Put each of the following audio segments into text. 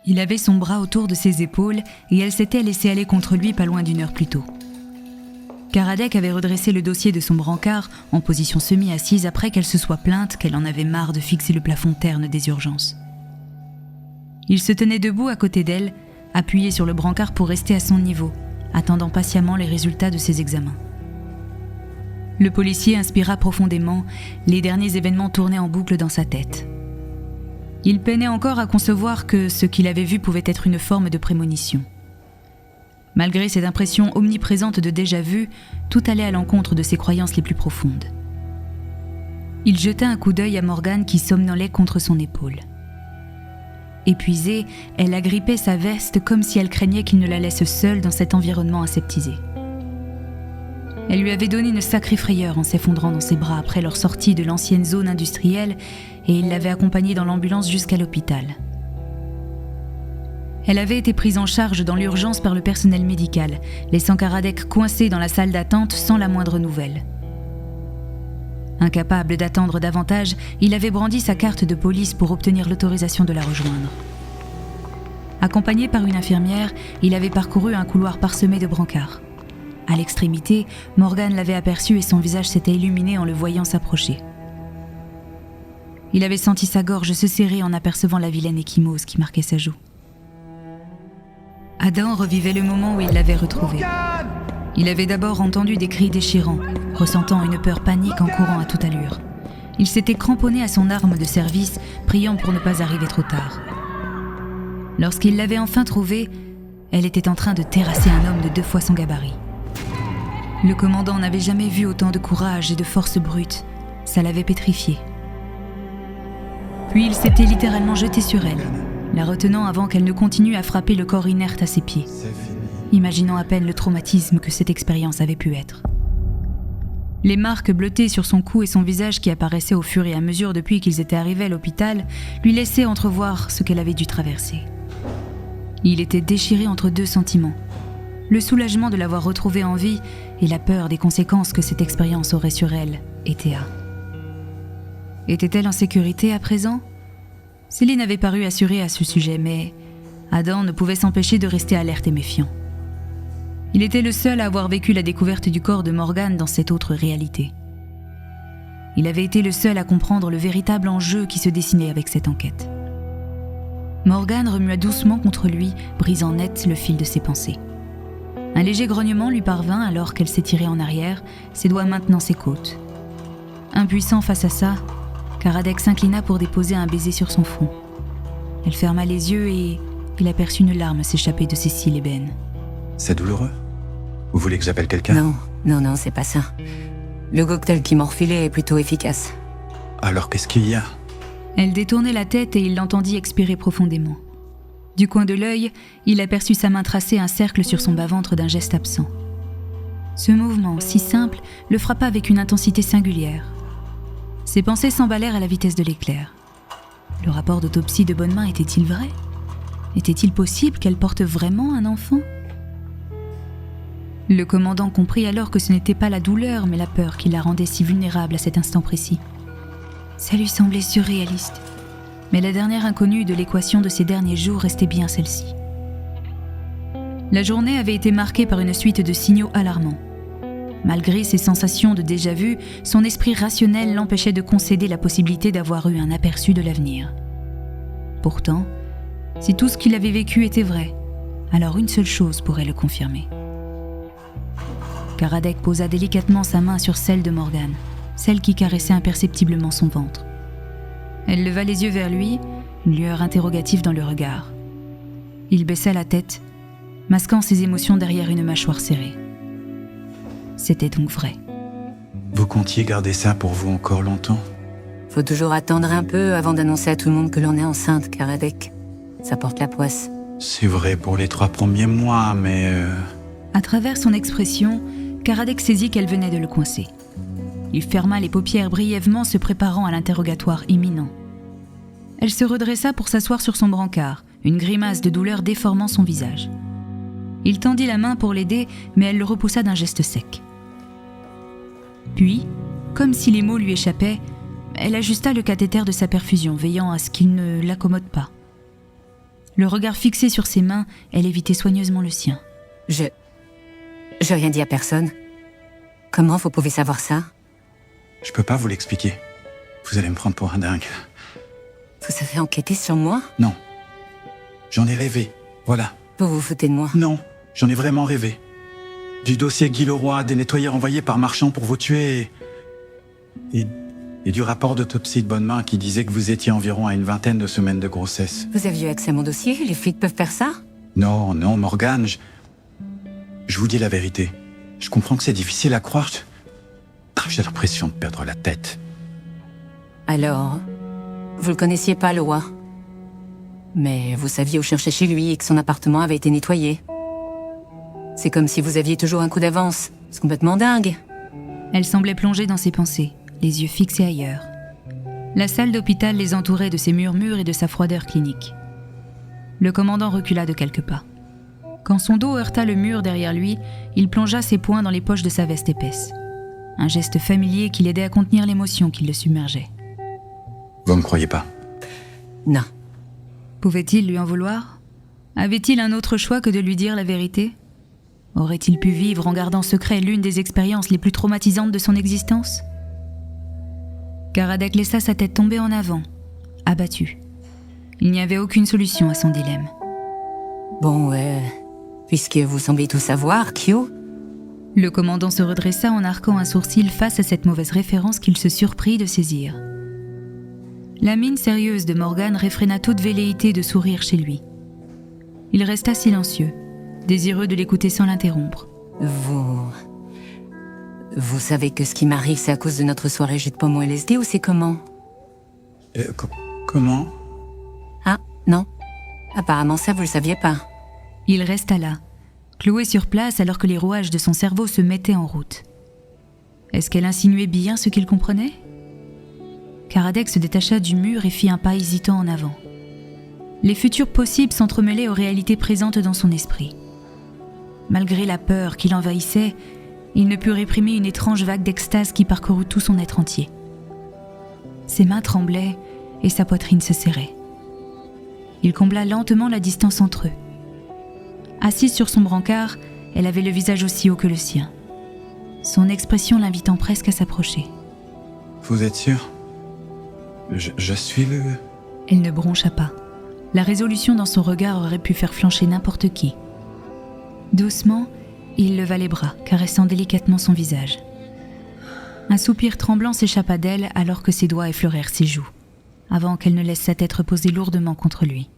Il avait son bras autour de ses épaules et elle s'était laissée aller contre lui pas loin d'1 heure plus tôt. Karadec avait redressé le dossier de son brancard en position semi-assise après qu'elle se soit plainte qu'elle en avait marre de fixer le plafond terne des urgences. Il se tenait debout à côté d'elle, appuyé sur le brancard pour rester à son niveau, attendant patiemment les résultats de ses examens. Le policier inspira profondément, les derniers événements tournaient en boucle dans sa tête. Il peinait encore à concevoir que ce qu'il avait vu pouvait être une forme de prémonition. Malgré cette impression omniprésente de déjà-vu, tout allait à l'encontre de ses croyances les plus profondes. Il jeta un coup d'œil à Morgane qui somnolait contre son épaule. Épuisée, elle agrippait sa veste comme si elle craignait qu'il ne la laisse seule dans cet environnement aseptisé. Elle lui avait donné une sacrée frayeur en s'effondrant dans ses bras après leur sortie de l'ancienne zone industrielle et il l'avait accompagnée dans l'ambulance jusqu'à l'hôpital. Elle avait été prise en charge dans l'urgence par le personnel médical, laissant Karadec coincé dans la salle d'attente sans la moindre nouvelle. Incapable d'attendre davantage, il avait brandi sa carte de police pour obtenir l'autorisation de la rejoindre. Accompagné par une infirmière, il avait parcouru un couloir parsemé de brancards. À l'extrémité, Morgane l'avait aperçu et son visage s'était illuminé en le voyant s'approcher. Il avait senti sa gorge se serrer en apercevant la vilaine échymose qui marquait sa joue. Adam revivait le moment où il l'avait retrouvée. Il avait d'abord entendu des cris déchirants, ressentant une peur panique en courant à toute allure. Il s'était cramponné à son arme de service, priant pour ne pas arriver trop tard. Lorsqu'il l'avait enfin trouvée, elle était en train de terrasser un homme de 2 fois son gabarit. Le commandant n'avait jamais vu autant de courage et de force brute. Ça l'avait pétrifié. Puis il s'était littéralement jeté sur elle, la retenant avant qu'elle ne continue à frapper le corps inerte à ses pieds, imaginant à peine le traumatisme que cette expérience avait pu être. Les marques bleutées sur son cou et son visage qui apparaissaient au fur et à mesure depuis qu'ils étaient arrivés à l'hôpital lui laissaient entrevoir ce qu'elle avait dû traverser. Il était déchiré entre 2 sentiments. Le soulagement de l'avoir retrouvée en vie et la peur des conséquences que cette expérience aurait sur elle et Théa. Était-elle en sécurité à présent ? Céline avait paru assurée à ce sujet, mais Adam ne pouvait s'empêcher de rester alerte et méfiant. Il était le seul à avoir vécu la découverte du corps de Morgane dans cette autre réalité. Il avait été le seul à comprendre le véritable enjeu qui se dessinait avec cette enquête. Morgane remua doucement contre lui, brisant net le fil de ses pensées. Un léger grognement lui parvint alors qu'elle s'étirait en arrière, ses doigts maintenant ses côtes. Impuissant face à ça, Karadec s'inclina pour déposer un baiser sur son front. Elle ferma les yeux et il aperçut une larme s'échapper de ses cils ébènes. C'est douloureux ? Vous voulez que j'appelle quelqu'un ? Non, c'est pas ça. Le cocktail qui m'ont refilé est plutôt efficace. Alors qu'est-ce qu'il y a ? Elle détournait la tête et il l'entendit expirer profondément. Du coin de l'œil, il aperçut sa main tracer un cercle sur son bas-ventre d'un geste absent. Ce mouvement, si simple, le frappa avec une intensité singulière. Ses pensées s'emballèrent à la vitesse de l'éclair. Le rapport d'autopsie de Bonnemain était-il vrai ? Était-il possible qu'elle porte vraiment un enfant ? Le commandant comprit alors que ce n'était pas la douleur, mais la peur qui la rendait si vulnérable à cet instant précis. Ça lui semblait surréaliste. Mais la dernière inconnue de l'équation de ces derniers jours restait bien celle-ci. La journée avait été marquée par une suite de signaux alarmants. Malgré ses sensations de déjà-vu, son esprit rationnel l'empêchait de concéder la possibilité d'avoir eu un aperçu de l'avenir. Pourtant, si tout ce qu'il avait vécu était vrai, alors une seule chose pourrait le confirmer. Karadec posa délicatement sa main sur celle de Morgane, celle qui caressait imperceptiblement son ventre. Elle leva les yeux vers lui, une lueur interrogative dans le regard. Il baissa la tête, masquant ses émotions derrière une mâchoire serrée. C'était donc vrai. Vous comptiez garder ça pour vous encore longtemps ? Faut toujours attendre un peu avant d'annoncer à tout le monde que l'on est enceinte, Karadec. Ça porte la poisse. C'est vrai pour les 3 premiers mois, mais... À travers son expression, Karadec saisit qu'elle venait de le coincer. Il ferma les paupières brièvement, se préparant à l'interrogatoire imminent. Elle se redressa pour s'asseoir sur son brancard, une grimace de douleur déformant son visage. Il tendit la main pour l'aider, mais elle le repoussa d'un geste sec. Puis, comme si les mots lui échappaient, elle ajusta le cathéter de sa perfusion, veillant à ce qu'il ne l'accommode pas. Le regard fixé sur ses mains, elle évitait soigneusement le sien. Je rien dit à personne. Comment vous pouvez savoir ça? Je peux pas vous l'expliquer. Vous allez me prendre pour un dingue. Vous avez enquêté sur moi? Non. J'en ai rêvé. Voilà. Vous vous foutez de moi? Non, j'en ai vraiment rêvé. Du dossier Guy Leroy, des nettoyeurs envoyés par Marchand pour vous tuer et du rapport d'autopsie de bonne main qui disait que vous étiez environ à une 20aine de semaines de grossesse. Vous aviez accès à mon dossier? Les flics peuvent faire ça? Non, Morgane, je vous dis la vérité. Je comprends que c'est difficile à croire. J'ai l'impression de perdre la tête. Alors, vous le connaissiez pas, Leroy? Mais vous saviez où chercher chez lui et que son appartement avait été nettoyé. C'est comme si vous aviez toujours un coup d'avance. C'est complètement dingue. Elle semblait plongée dans ses pensées, les yeux fixés ailleurs. La salle d'hôpital les entourait de ses murmures et de sa froideur clinique. Le commandant recula de quelques pas. Quand son dos heurta le mur derrière lui, il plongea ses poings dans les poches de sa veste épaisse. Un geste familier qui l'aidait à contenir l'émotion qui le submergeait. Vous me croyez pas? Non. Pouvait-il lui en vouloir? Avait-il un autre choix que de lui dire la vérité? Aurait-il pu vivre en gardant secret l'une des expériences les plus traumatisantes de son existence? Karadec laissa sa tête tomber en avant, abattu. Il n'y avait aucune solution à son dilemme. Bon, puisque vous semblez tout savoir, Kyo. Le commandant se redressa en arquant un sourcil face à cette mauvaise référence qu'il se surprit de saisir. La mine sérieuse de Morgane réfréna toute velléité de sourire chez lui. Il resta silencieux, désireux de l'écouter sans l'interrompre. Vous savez que ce qui m'arrive, c'est à cause de notre soirée jus de pomme au LSD ou c'est comment? Comment? Ah, non. Apparemment ça, vous le saviez pas. Il resta là, cloué sur place alors que les rouages de son cerveau se mettaient en route. Est-ce qu'elle insinuait bien ce qu'il comprenait? Karadec se détacha du mur et fit un pas hésitant en avant. Les futurs possibles s'entremêlaient aux réalités présentes dans son esprit. Malgré la peur qui l'envahissait, il ne put réprimer une étrange vague d'extase qui parcourut tout son être entier. Ses mains tremblaient et sa poitrine se serrait. Il combla lentement la distance entre eux. Assise sur son brancard, elle avait le visage aussi haut que le sien. Son expression l'invitant presque à s'approcher. Vous êtes sûr? Je suis le... Elle ne broncha pas. La résolution dans son regard aurait pu faire flancher n'importe qui. Doucement, il leva les bras, caressant délicatement son visage. Un soupir tremblant s'échappa d'elle alors que ses doigts effleurèrent ses joues, avant qu'elle ne laisse sa tête reposer lourdement contre lui.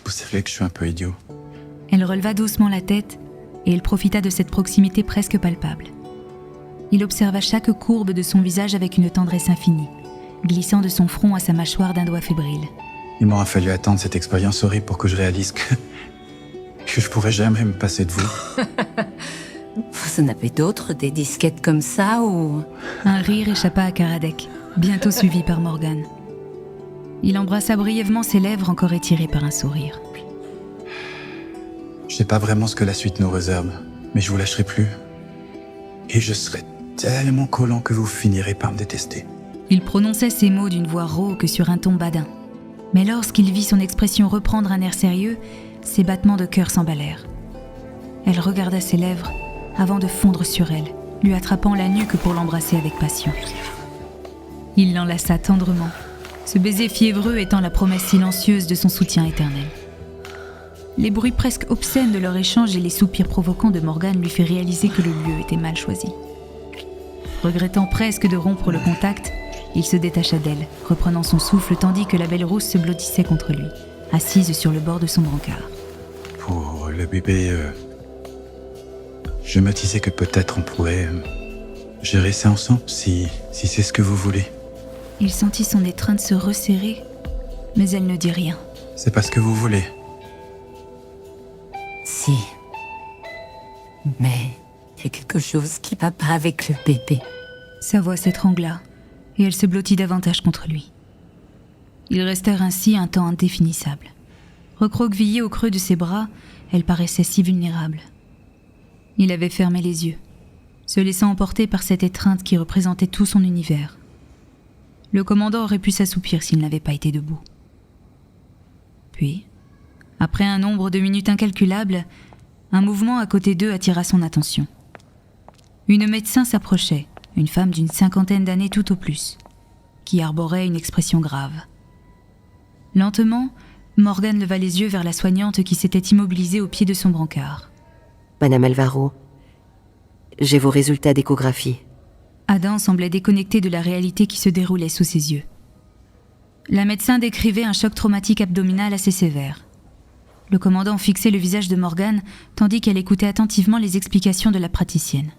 Vous savez que je suis un peu idiot. Elle releva doucement la tête et il profita de cette proximité presque palpable. Il observa chaque courbe de son visage avec une tendresse infinie, glissant de son front à sa mâchoire d'un doigt fébrile. Il m'aura fallu attendre cette expérience horrible pour que je réalise que je pourrais jamais me passer de vous. Vous en avez d'autres, des disquettes comme ça ou... Un rire échappa à Karadec, bientôt suivi par Morgane. Il embrassa brièvement ses lèvres encore étirées par un sourire. Je sais pas vraiment ce que la suite nous réserve, mais je vous lâcherai plus. Et je serai tellement collant que vous finirez par me détester. Il prononçait ces mots d'une voix rauque sur un ton badin. Mais lorsqu'il vit son expression reprendre un air sérieux, ses battements de cœur s'emballèrent. Elle regarda ses lèvres avant de fondre sur elle, lui attrapant la nuque pour l'embrasser avec passion. Il l'enlaça tendrement, ce baiser fiévreux étant la promesse silencieuse de son soutien éternel. Les bruits presque obscènes de leur échange et les soupirs provoquants de Morgane lui firent réaliser que le lieu était mal choisi. Regrettant presque de rompre le contact, il se détacha d'elle, reprenant son souffle tandis que la belle rousse se blottissait contre lui, assise sur le bord de son brancard. Pour le bébé, je me disais que peut-être on pourrait gérer ça ensemble, si c'est ce que vous voulez. Il sentit son étreinte se resserrer, mais elle ne dit rien. C'est pas ce que vous voulez. Si. Mais il y a quelque chose qui va pas avec le bébé. Sa voix s'étrangla, et elle se blottit davantage contre lui. Ils restèrent ainsi un temps indéfinissable. Recroquevillée au creux de ses bras, elle paraissait si vulnérable. Il avait fermé les yeux, se laissant emporter par cette étreinte qui représentait tout son univers. Le commandant aurait pu s'assoupir s'il n'avait pas été debout. Puis, Après un nombre de minutes incalculable, un mouvement à côté d'eux attira son attention. Une médecin s'approchait, une femme d'une 50aine d'années tout au plus, qui arborait une expression grave. Lentement, Morgan leva les yeux vers la soignante qui s'était immobilisée au pied de son brancard. « Madame Alvaro, j'ai vos résultats d'échographie. » Adam semblait déconnecté de la réalité qui se déroulait sous ses yeux. La médecin décrivait un choc traumatique abdominal assez sévère. Le commandant fixait le visage de Morgan tandis qu'elle écoutait attentivement les explications de la praticienne.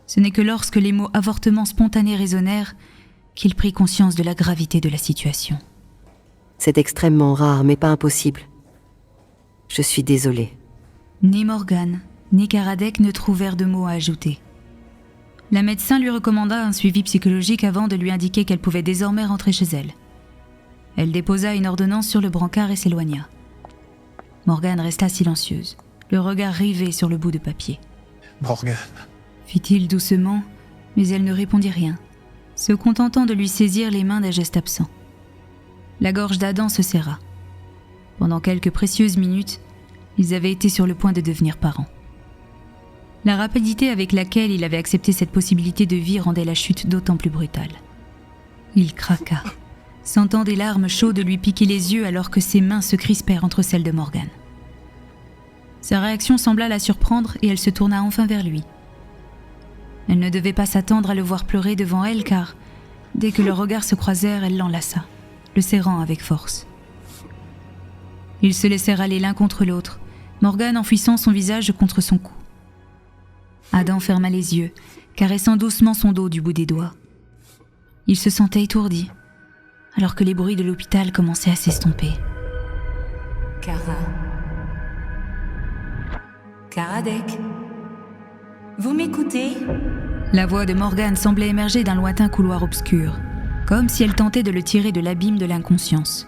Ce n'est que lorsque les mots « avortement spontané » résonnèrent qu'il prit conscience de la gravité de la situation. « C'est extrêmement rare, mais pas impossible. Je suis désolée. » Ni Morgan, ni Karadec ne trouvèrent de mots à ajouter. La médecin lui recommanda un suivi psychologique avant de lui indiquer qu'elle pouvait désormais rentrer chez elle. Elle déposa une ordonnance sur le brancard et s'éloigna. Morgan resta silencieuse, le regard rivé sur le bout de papier. « Morgan... » fit-il doucement, mais elle ne répondit rien, se contentant de lui saisir les mains d'un geste absent. La gorge d'Adam se serra. Pendant quelques précieuses minutes, ils avaient été sur le point de devenir parents. La rapidité avec laquelle il avait accepté cette possibilité de vie rendait la chute d'autant plus brutale. Il craqua, sentant des larmes chaudes lui piquer les yeux alors que ses mains se crispèrent entre celles de Morgan. Sa réaction sembla la surprendre et elle se tourna enfin vers lui. Elle ne devait pas s'attendre à le voir pleurer devant elle car, dès que leurs regards se croisèrent, elle l'enlaça, le serrant avec force. Ils se laissèrent aller l'un contre l'autre, Morgan enfouissant son visage contre son cou. Adam ferma les yeux, caressant doucement son dos du bout des doigts. Il se sentait étourdi, alors que les bruits de l'hôpital commençaient à s'estomper. Karadec, vous m'écoutez ? La voix de Morgan semblait émerger d'un lointain couloir obscur, comme si elle tentait de le tirer de l'abîme de l'inconscience.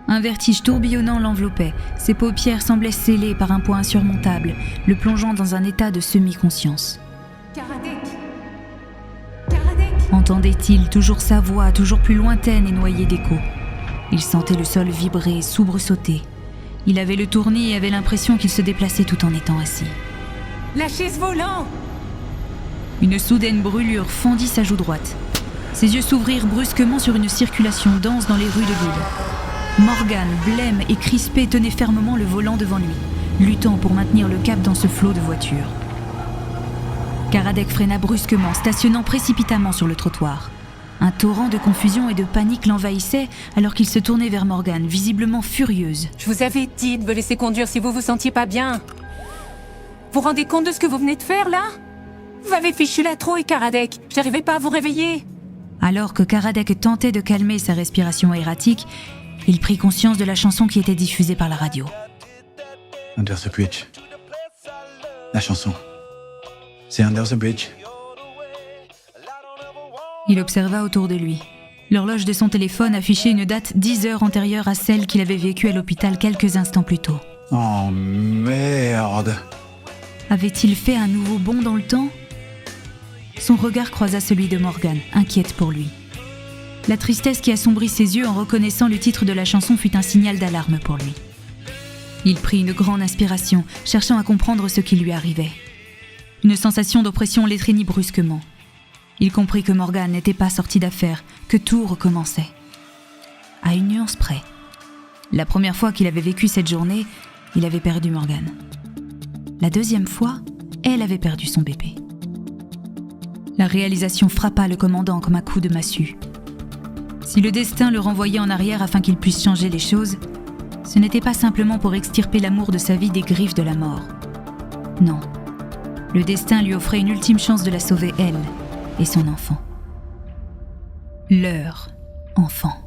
Un vertige tourbillonnant l'enveloppait, ses paupières semblaient scellées par un poids insurmontable, le plongeant dans un état de semi-conscience. Karadec ! Entendait-il toujours sa voix, toujours plus lointaine et noyée d'écho. Il sentait le sol vibrer, soubresauter. Il avait le tournis et avait l'impression qu'il se déplaçait tout en étant assis. Lâchez ce volant ! Une soudaine brûlure fendit sa joue droite. Ses yeux s'ouvrirent brusquement sur une circulation dense dans les rues de l'île. Morgan, blême et crispé, tenait fermement le volant devant lui, luttant pour maintenir le cap dans ce flot de voitures. Karadec freina brusquement, stationnant précipitamment sur le trottoir. Un torrent de confusion et de panique l'envahissait alors qu'il se tournait vers Morgan, visiblement furieuse. Je vous avais dit de me laisser conduire si vous vous sentiez pas bien. Vous vous rendez compte de ce que vous venez de faire, là ? Vous m'avez fichu la trouille, Karadec. J'arrivais pas à vous réveiller. Alors que Karadec tentait de calmer sa respiration erratique, il prit conscience de la chanson qui était diffusée par la radio. Under the Bridge. La chanson. C'est Under the Bridge. Il observa autour de lui. L'horloge de son téléphone affichait une date 10 heures antérieure à celle qu'il avait vécue à l'hôpital quelques instants plus tôt. Oh merde! Avait-il fait un nouveau bond dans le temps ? Son regard croisa celui de Morgan, inquiète pour lui. La tristesse qui assombrit ses yeux en reconnaissant le titre de la chanson fut un signal d'alarme pour lui. Il prit une grande inspiration, cherchant à comprendre ce qui lui arrivait. Une sensation d'oppression l'étreignit brusquement. Il comprit que Morgan n'était pas sorti d'affaire, que tout recommençait. À une nuance près. La première fois qu'il avait vécu cette journée, il avait perdu Morgan. La deuxième fois, elle avait perdu son bébé. La réalisation frappa le commandant comme un coup de massue. Si le destin le renvoyait en arrière afin qu'il puisse changer les choses, ce n'était pas simplement pour extirper l'amour de sa vie des griffes de la mort. Non. Le destin lui offrait une ultime chance de la sauver, elle et son enfant. Leur enfant.